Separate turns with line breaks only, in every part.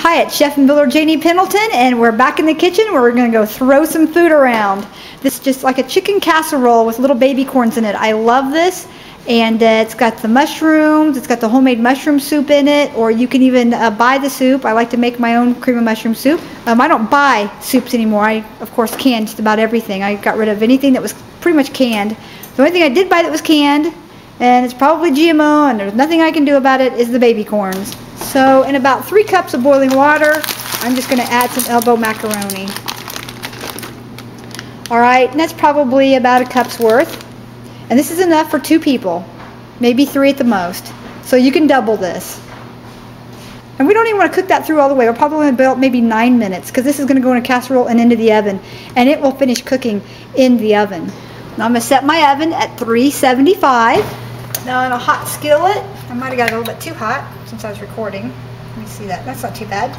Hi, it's Chef and Builder Janie Pendleton, and we're back in the kitchen where we're going to go throw some food around. This is just like a chicken casserole with little baby corns in it. I love this, and it's got the mushrooms, it's got the homemade mushroom soup in it, or you can even buy the soup. I like to make my own cream of mushroom soup. I don't buy soups anymore. I, of course, can just about everything. I got rid of anything that was pretty much canned. The only thing I did buy that was canned, and it's probably GMO, and there's nothing I can do about it, is the baby corns. So in about 3 cups of boiling water, I'm just going to add some elbow macaroni. Alright, and that's probably about a cup's worth. And this is enough for 2 people, maybe 3 at the most. So you can double this. And we don't even want to cook that through all the way. We're probably going to boil maybe 9 minutes, because this is going to go in a casserole and into the oven. And it will finish cooking in the oven. Now I'm going to set my oven at 375. Now in a hot skillet, I might have got it a little bit too hot since I was recording. Let me see that. That's not too bad.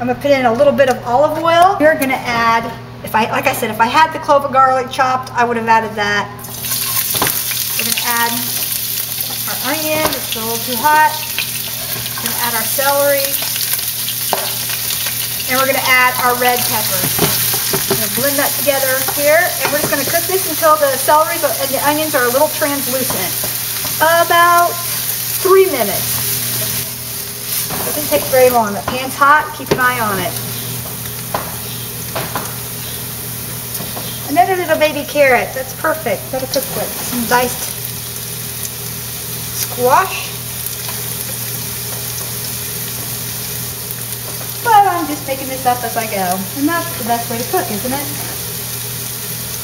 I'm going to put in a little bit of olive oil. We're going to add, like I said, if I had the clove of garlic chopped, I would have added that. We're going to add our onion. It's a little too hot. We're going to add our celery. And we're going to add our red peppers. I'm going to blend that together here. And we're just going to cook this until the celery and the onions are a little translucent. About 3 minutes. Doesn't take very long. The pan's hot. Keep an eye on it. Another little baby carrot. That's perfect. That'll cook quick. Some diced squash. But I'm just making this up as I go. And that's the best way to cook, isn't it?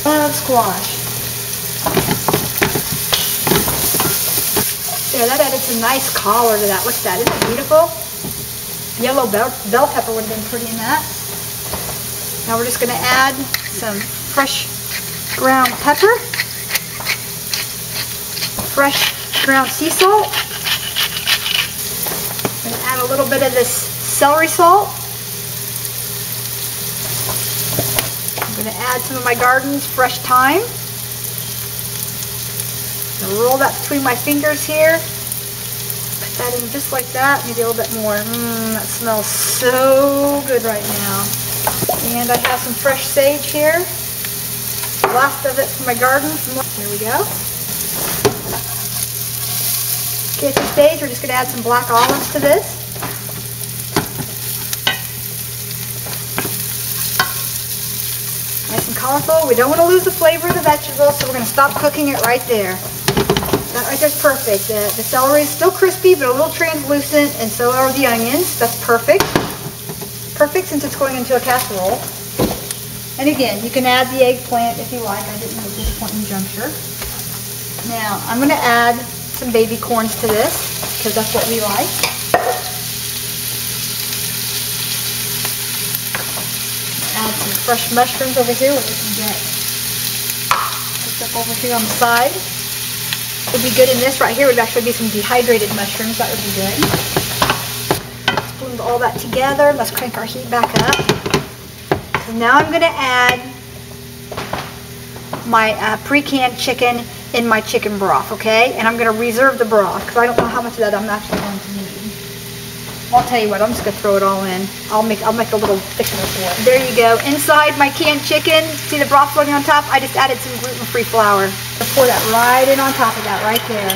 Love squash. There, that added some nice color to that. Look at that. Isn't it beautiful? Yellow bell pepper would have been pretty in that. Now we're just going to add some fresh ground pepper, fresh ground sea salt. I'm going to add a little bit of this celery salt. I'm going to add some of my garden's fresh thyme. Roll that between my fingers here. Put that in just like that, maybe a little bit more. That smells so good right now. And I have some fresh sage here. Last of it from my garden. Here we go. Okay, at this stage, we're just going to add some black olives to this. Nice and colorful. We don't want to lose the flavor of the vegetables, so we're going to stop cooking it right there. That right there's perfect. The celery is still crispy, but a little translucent, and so are the onions. That's perfect. Perfect since it's going into a casserole. And again, you can add the eggplant if you like. I didn't at this point in the juncture. Now, I'm going to add some baby corns to this, because that's what we like. Add some fresh mushrooms over here, what we can get picked up over here on the side. Would be good in this right here would actually be some dehydrated mushrooms. That would be good. Let's blend all that together. Let's crank our heat back up. So now I'm going to add my pre-canned chicken in my chicken broth, okay? And I'm going to reserve the broth because I don't know how much of that I'm actually going to need. I'll tell you what, I'm just going to throw it all in. I'll make a little thickener for it. There you go. Inside my canned chicken, see the broth floating on top? I just added some gluten-free flour. I'll pour that right in on top of that, right there.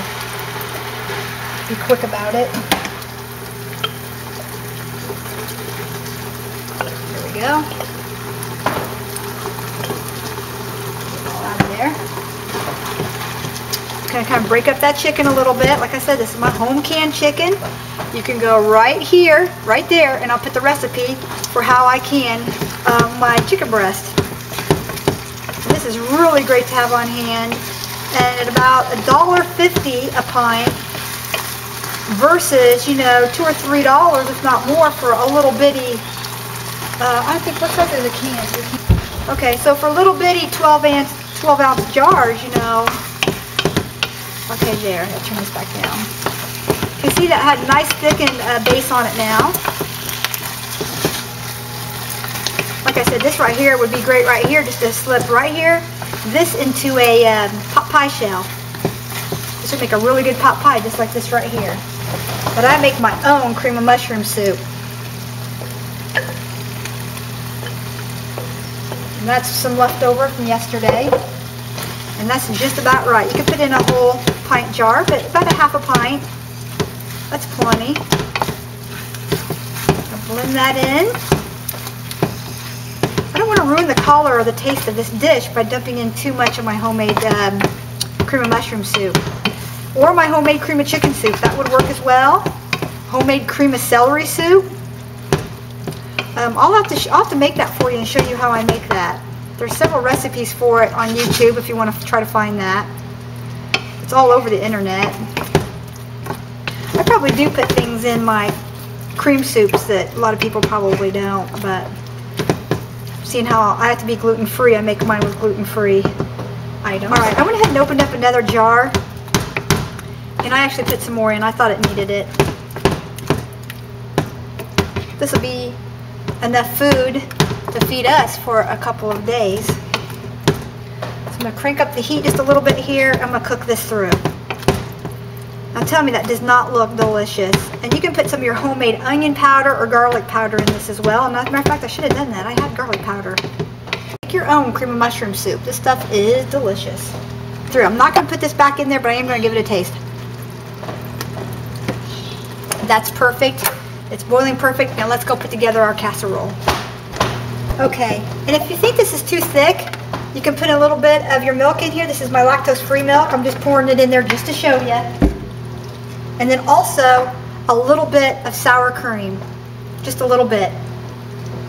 Be quick about it. There we go. All out of there. Gonna kind of break up that chicken a little bit. Like I said, this is my home canned chicken. You can go right here, right there, and I'll put the recipe for how I can my chicken breast. And this is really great to have on hand, and at about $1.50 a pint versus, you know, $2 or $3, if not more, for a little bitty. I think what size are the cans? Okay, so for little bitty 12 ounce jars, you know. Okay, there. I'll turn this back down. You can see that had a nice thickened base on it now. Like I said, this right here would be great right here, just to slip right here, this into a pot pie shell. This would make a really good pot pie, just like this right here. But I make my own cream of mushroom soup. And that's some leftover from yesterday. And that's just about right. You can put in a whole pint jar, but about a half a pint. That's plenty. I'll blend that in. I don't want to ruin the color or the taste of this dish by dumping in too much of my homemade cream of mushroom soup. Or my homemade cream of chicken soup. That would work as well. Homemade cream of celery soup. I'll have to make that for you and show you how I make that. There's several recipes for it on YouTube if you want to try to find that. It's all over the internet. I probably do put things in my cream soups that a lot of people probably don't, but seeing how I have to be gluten-free, I make mine with gluten-free items. Alright, I went ahead and opened up another jar, and I actually put some more in. I thought it needed it. This will be enough food to feed us for a couple of days. So I'm going to crank up the heat just a little bit here. I'm going to cook this through. Now tell me that does not look delicious. And you can put some of your homemade onion powder or garlic powder in this as well. And as a matter of fact, I should have done that. I had garlic powder. Make your own cream of mushroom soup. This stuff is delicious. I'm not going to put this back in there, but I am going to give it a taste. That's perfect. It's boiling perfect. Now let's go put together our casserole. Okay, and if you think this is too thick, you can put a little bit of your milk in here. This is my lactose-free milk. I'm just pouring it in there just to show you. And then also a little bit of sour cream, just a little bit.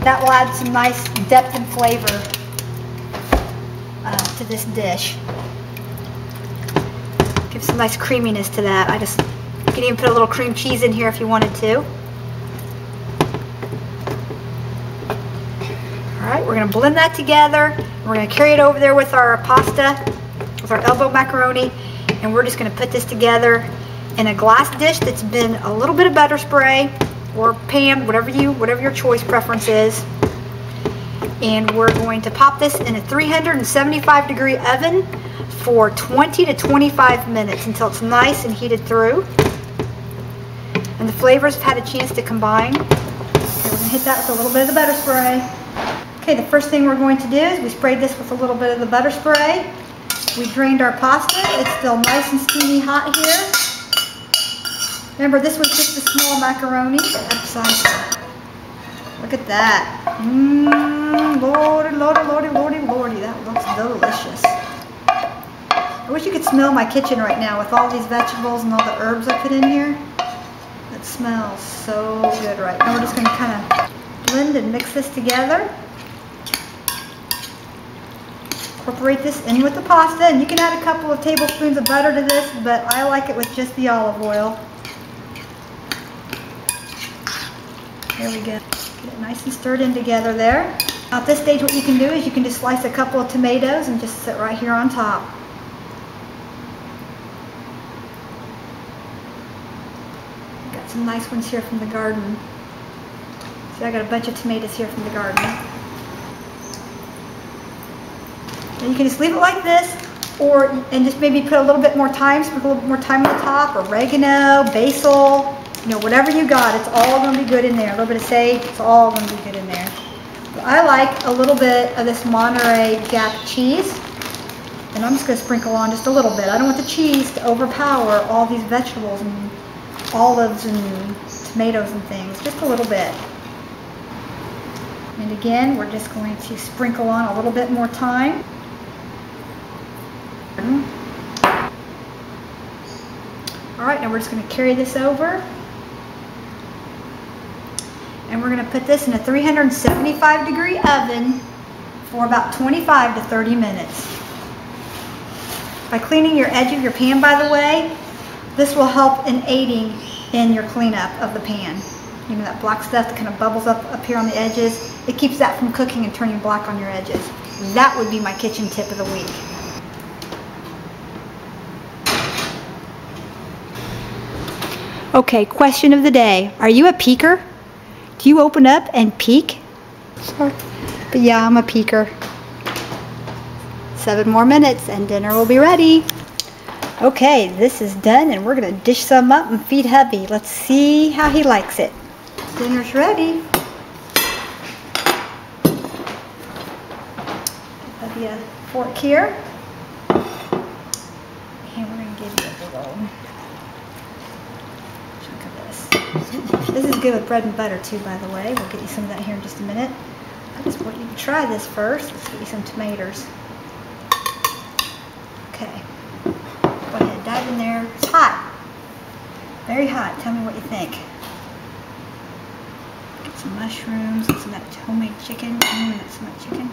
That will add some nice depth and flavor to this dish. Give some nice creaminess to that. You can even put a little cream cheese in here if you wanted to. Alright, we're going to blend that together. We're going to carry it over there with our pasta, with our elbow macaroni, and we're just going to put this together in a glass dish that's been a little bit of butter spray or pan, whatever your choice preference is. And we're going to pop this in a 375-degree oven for 20 to 25 minutes until it's nice and heated through. And the flavors have had a chance to combine. Okay, we're going to hit that with a little bit of the butter spray. Okay, the first thing we're going to do is we sprayed this with a little bit of the butter spray. We drained our pasta. It's still nice and steamy hot here. Remember, this was just a small macaroni. Upsize. Look at that. Lordy, lordy, lordy, lordy, lordy. That looks delicious. I wish you could smell my kitchen right now with all these vegetables and all the herbs I put in here. It smells so good right now. We're just going to kind of blend and mix this together. Incorporate this in with the pasta, and you can add a couple of tablespoons of butter to this, but I like it with just the olive oil. There we go. Get it nice and stirred in together there. Now at this stage what you can do is you can just slice a couple of tomatoes and just sit right here on top. Got some nice ones here from the garden. See, I got a bunch of tomatoes here from the garden. And you can just leave it like this, and just maybe put a little bit more thyme, sprinkle a little more thyme on the top, oregano, basil, whatever you got. It's all going to be good in there. A little bit of sage, it's all going to be good in there. But I like a little bit of this Monterey Jack cheese, and I'm just going to sprinkle on just a little bit. I don't want the cheese to overpower all these vegetables and olives and tomatoes and things. Just a little bit. And again, we're just going to sprinkle on a little bit more thyme. Alright, now we're just going to carry this over. And we're going to put this in a 375-degree oven for about 25 to 30 minutes. By cleaning your edge of your pan, by the way, this will help in aiding in your cleanup of the pan. You know, that black stuff that kind of bubbles up here on the edges, it keeps that from cooking and turning black on your edges. That would be my kitchen tip of the week. Okay, question of the day. Are you a peeker? Do you open up and peek? Sorry. But yeah, I'm a peeker. 7 more minutes and dinner will be ready. Okay, this is done and we're going to dish some up and feed hubby. Let's see how he likes it. Dinner's ready. hubby a fork here. And we're going to give you a big old chunk of this. This is good with bread and butter too, by the way. We'll get you some of that here in just a minute. I just want you to try this first. Let's get you some tomatoes. Okay. Go ahead, dive in there. It's hot. Very hot. Tell me what you think. Get some mushrooms, get some of that homemade chicken. That's some of that chicken.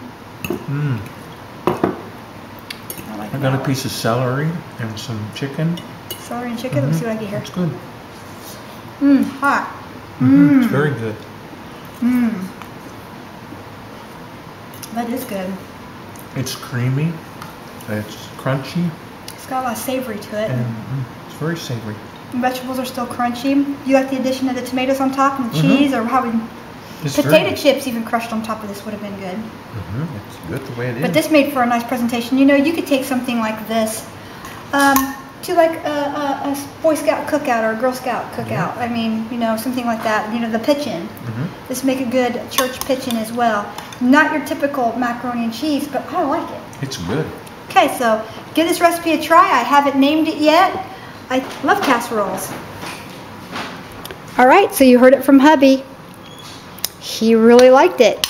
I
got a piece of celery and some chicken.
Celery and chicken? Let me see what I get here.
It's good.
Hot.
It's very good.
That is good.
It's creamy. It's crunchy.
It's got a lot of savory to it.
And it's very savory.
The vegetables are still crunchy. You like the addition of the tomatoes on top and the cheese, or how we... Potato chips even crushed on top of this would have been good.
It's good the way it is.
But this made for a nice presentation. You know, you could take something like this to like a Boy Scout cookout or a Girl Scout cookout. I mean, you know, something like that. You know, the pitch-in. This make a good church pitch-in as well. Not your typical macaroni and cheese, but I like it.
It's good.
Okay, so give this recipe a try. I haven't named it yet. I love casseroles. All right, so you heard it from hubby. He really liked it.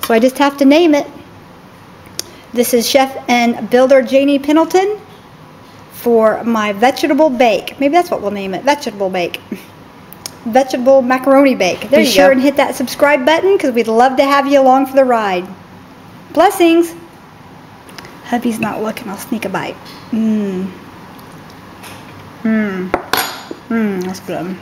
So I just have to name it. This is Chef and Builder Janie Pendleton for my vegetable bake. Maybe that's what we'll name it, vegetable bake. Vegetable macaroni bake. There you go. And hit that subscribe button because we'd love to have you along for the ride. Blessings. Hubby's not looking. I'll sneak a bite. That's good.